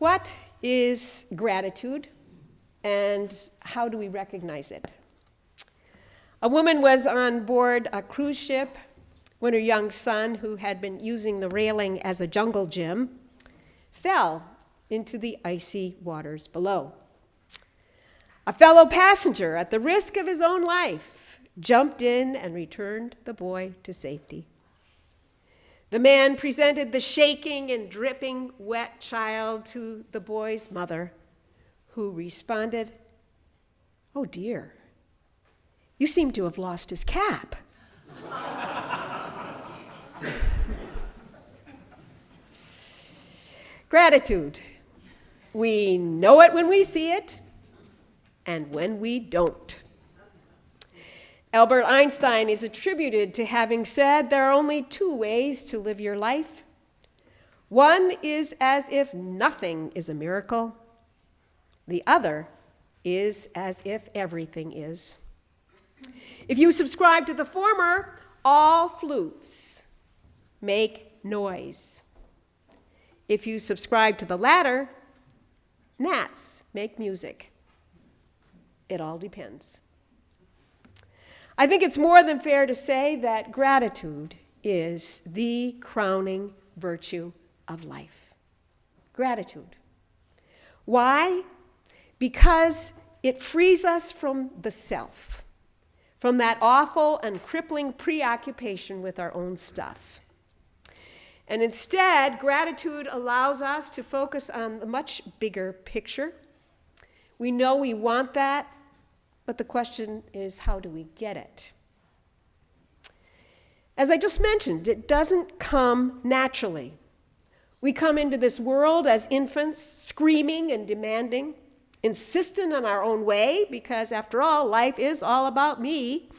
What is gratitude, and how do we recognize it? A woman was on board a cruise ship when her young son, who had been using the railing as a jungle gym, fell into the icy waters below. A fellow passenger, at the risk of his own life, jumped in and returned the boy to safety. The man presented the shaking and dripping wet child to the boy's mother, who responded, "Oh dear, you seem to have lost his cap." Gratitude. We know it when we see it, and when we don't. Albert Einstein is attributed to having said there are only two ways to live your life. One is as if nothing is a miracle. The other is as if everything is. If you subscribe to the former, all flutes make noise. If you subscribe to the latter, gnats make music. It all depends. I think it's more than fair to say that gratitude is the crowning virtue of life. Gratitude. Why? Because it frees us from the self, from that awful and crippling preoccupation with our own stuff. And instead, gratitude allows us to focus on the much bigger picture. We know we want that, but the question is, how do we get it? As I just mentioned, it doesn't come naturally. We come into this world as infants, screaming and demanding, insistent on our own way, because after all, life is all about me.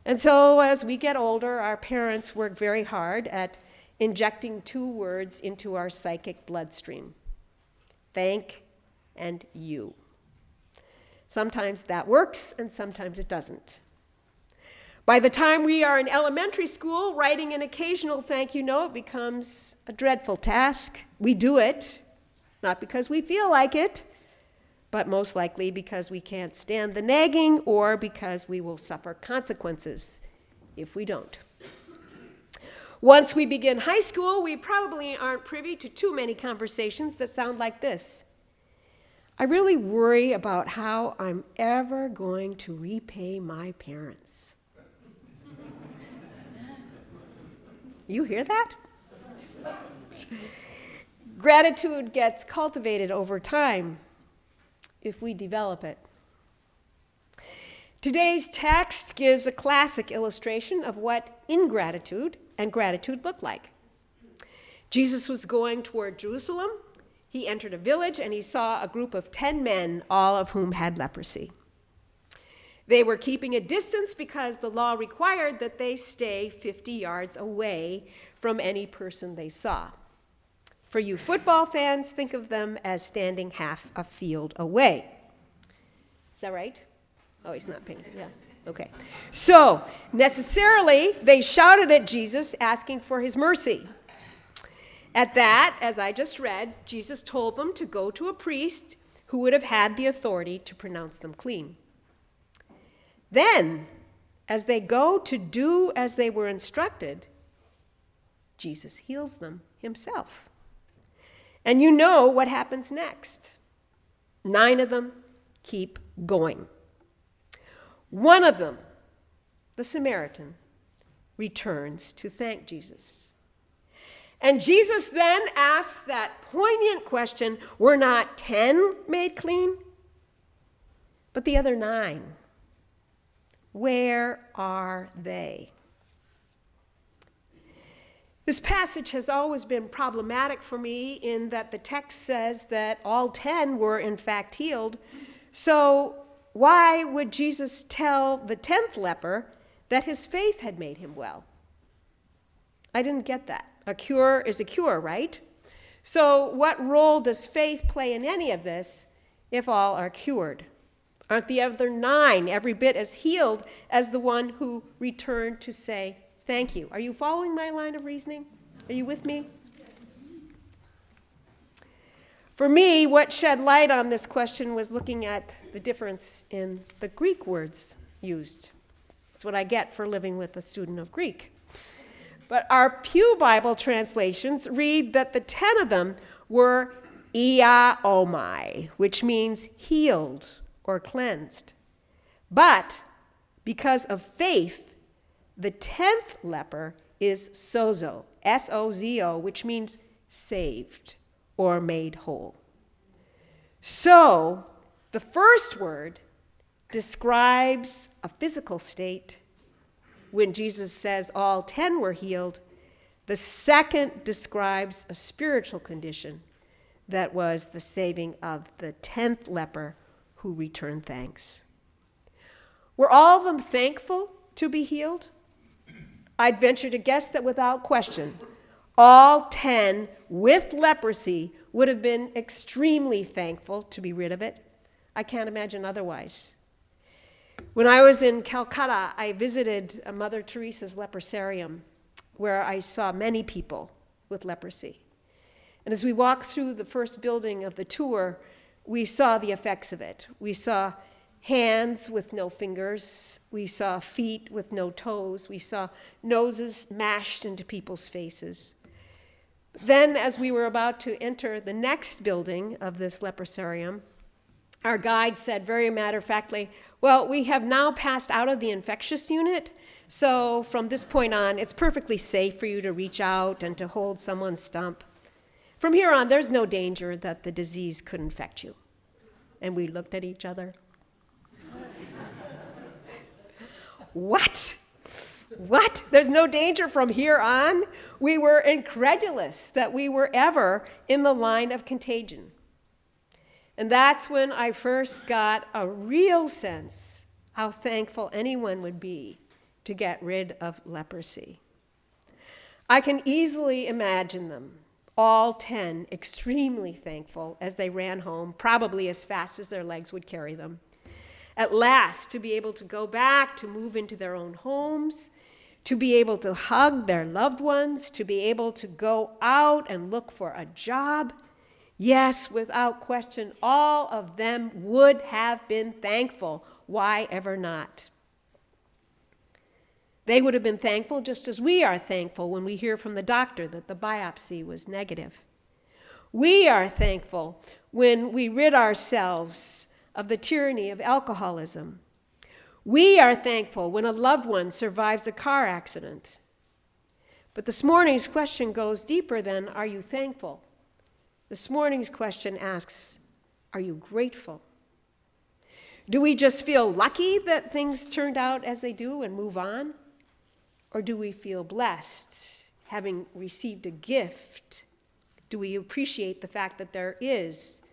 And so as we get older, our parents work very hard at injecting two words into our psychic bloodstream: thank and you. Sometimes that works, and sometimes it doesn't. By the time we are in elementary school, writing an occasional thank you note becomes a dreadful task. We do it, not because we feel like it, but most likely because we can't stand the nagging, or because we will suffer consequences if we don't. Once we begin high school, we probably aren't privy to too many conversations that sound like this: I really worry about how I'm ever going to repay my parents. You hear that? Gratitude gets cultivated over time if we develop it. Today's text gives a classic illustration of what ingratitude and gratitude look like. Jesus was going toward Jerusalem. He entered a village and he saw a group of 10 men, all of whom had leprosy. They were keeping a distance because the law required that they stay 50 yards away from any person they saw. For you football fans, think of them as standing half a field away. Is that right? Oh, he's not paying. Yeah. Okay. So, necessarily, they shouted at Jesus, asking for his mercy. At that, as I just read, Jesus told them to go to a priest who would have had the authority to pronounce them clean. Then, as they go to do as they were instructed, Jesus heals them himself. And you know what happens next. 9 of them keep going. One of them, the Samaritan, returns to thank Jesus. And Jesus then asks that poignant question, were not 10 made clean? But the other 9, where are they? This passage has always been problematic for me in that the text says that all 10 were in fact healed. So why would Jesus tell the 10th leper that his faith had made him well? I didn't get that. A cure is a cure, right? So what role does faith play in any of this if all are cured? Aren't the other 9 every bit as healed as the one who returned to say thank you? Are you following my line of reasoning? Are you with me? For me, what shed light on this question was looking at the difference in the Greek words used. That's what I get for living with a student of Greek. But our Pew Bible translations read that the 10 of them were iaomai, which means healed or cleansed. But because of faith, the 10th leper is sozo, S-O-Z-O, which means saved or made whole. So, the first word describes a physical state. When Jesus says all 10 were healed, the second describes a spiritual condition that was the saving of the 10th leper who returned thanks. Were all of them thankful to be healed? I'd venture to guess that without question, all 10 with leprosy would have been extremely thankful to be rid of it. I can't imagine otherwise. When I was in Calcutta, I visited Mother Teresa's leprosarium, where I saw many people with leprosy. And as we walked through the first building of the tour, we saw the effects of it. We saw hands with no fingers. We saw feet with no toes. We saw noses mashed into people's faces. Then, as we were about to enter the next building of this leprosarium, our guide said very matter-of-factly, well, we have now passed out of the infectious unit, so from this point on, it's perfectly safe for you to reach out and to hold someone's stump. From here on, there's no danger that the disease could infect you. And we looked at each other. What? What? There's no danger from here on? We were incredulous that we were ever in the line of contagion. And that's when I first got a real sense how thankful anyone would be to get rid of leprosy. I can easily imagine them, all 10, extremely thankful as they ran home, probably as fast as their legs would carry them. At last, to be able to go back, to move into their own homes, to be able to hug their loved ones, to be able to go out and look for a job. Yes, without question, all of them would have been thankful. Why ever not? They would have been thankful just as we are thankful when we hear from the doctor that the biopsy was negative. We are thankful when we rid ourselves of the tyranny of alcoholism. We are thankful when a loved one survives a car accident. But this morning's question goes deeper than, are you thankful? This morning's question asks, are you grateful? Do we just feel lucky that things turned out as they do and move on? Or do we feel blessed, having received a gift? Do we appreciate the fact that there is,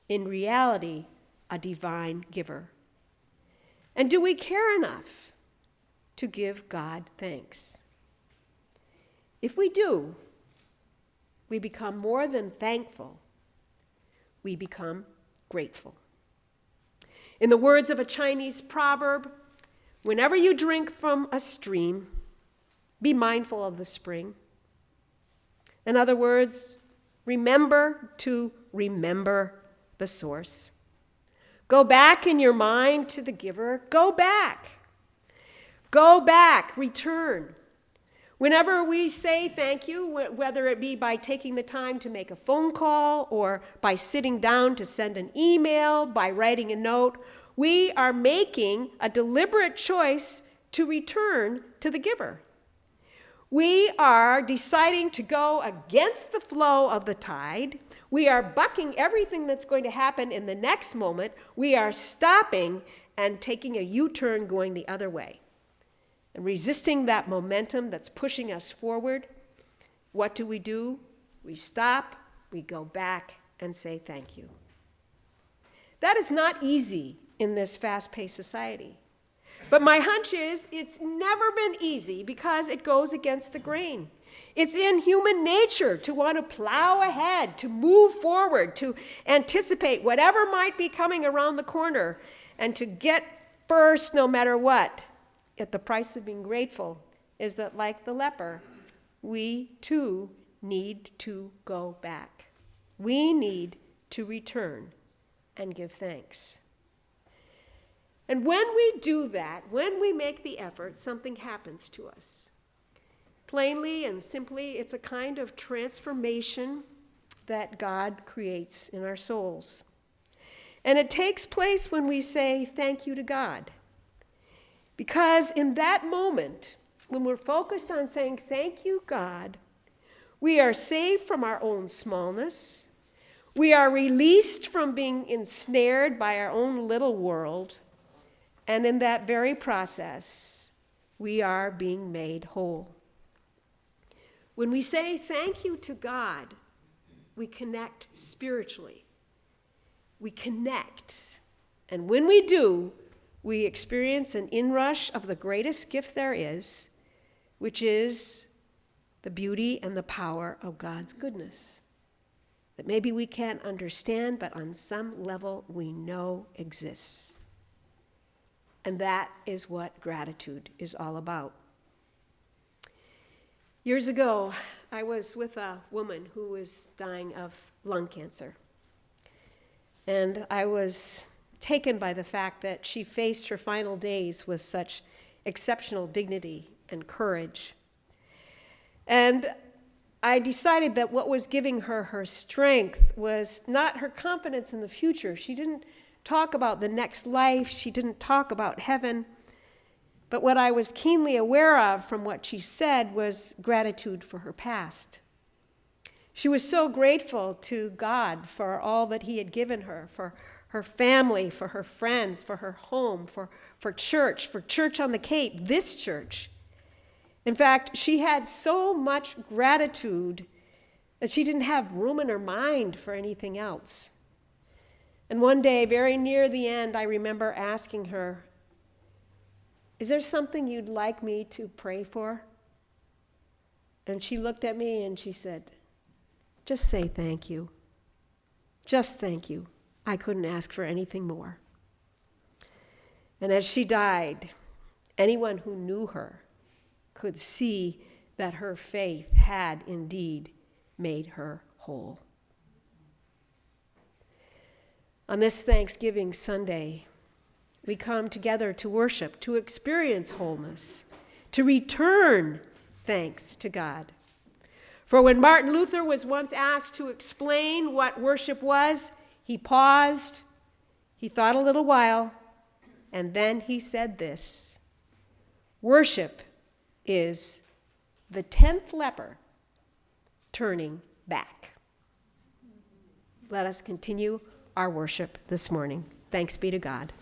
in reality, a divine giver? And do we care enough to give God thanks? If we do, we become more than thankful. We become grateful. In the words of a Chinese proverb, whenever you drink from a stream, be mindful of the spring. In other words, remember to remember the source. Go back in your mind to the giver. Go back. Go back. Return. Whenever we say thank you, whether it be by taking the time to make a phone call or by sitting down to send an email, by writing a note, we are making a deliberate choice to return to the giver. We are deciding to go against the flow of the tide. We are bucking everything that's going to happen in the next moment. We are stopping and taking a U-turn going the other way. And resisting that momentum that's pushing us forward, what do? We stop, we go back, and say thank you. That is not easy in this fast-paced society. But my hunch is it's never been easy because it goes against the grain. It's in human nature to want to plow ahead, to move forward, to anticipate whatever might be coming around the corner, and to get first no matter what. Yet the price of being grateful is that, like the leper, we too need to go back. We need to return and give thanks. And when we do that, when we make the effort, something happens to us. Plainly and simply, it's a kind of transformation that God creates in our souls. And it takes place when we say thank you to God. Because in that moment, when we're focused on saying thank you, God, we are saved from our own smallness. We are released from being ensnared by our own little world. And in that very process, we are being made whole. When we say thank you to God, we connect spiritually. We connect. And when we do, we experience an inrush of the greatest gift there is, which is the beauty and the power of God's goodness. That maybe we can't understand, but on some level we know exists. And that is what gratitude is all about. Years ago, I was with a woman who was dying of lung cancer. And I was taken by the fact that she faced her final days with such exceptional dignity and courage. And I decided that what was giving her her strength was not her confidence in the future. She didn't talk about the next life. She didn't talk about heaven. But what I was keenly aware of from what she said was gratitude for her past. She was so grateful to God for all that he had given her, for her family, for her friends, for her home, for Church on the Cape, this church. In fact, she had so much gratitude that she didn't have room in her mind for anything else. And one day, very near the end, I remember asking her, "Is there something you'd like me to pray for?" And she looked at me and she said, "Just say thank you. Just thank you. I couldn't ask for anything more." And as she died, anyone who knew her could see that her faith had indeed made her whole. On this Thanksgiving Sunday, we come together to worship, to experience wholeness, to return thanks to God. For when Martin Luther was once asked to explain what worship was, he paused, he thought a little while, and then he said this: "Worship is the 10th leper turning back." Let us continue our worship this morning. Thanks be to God.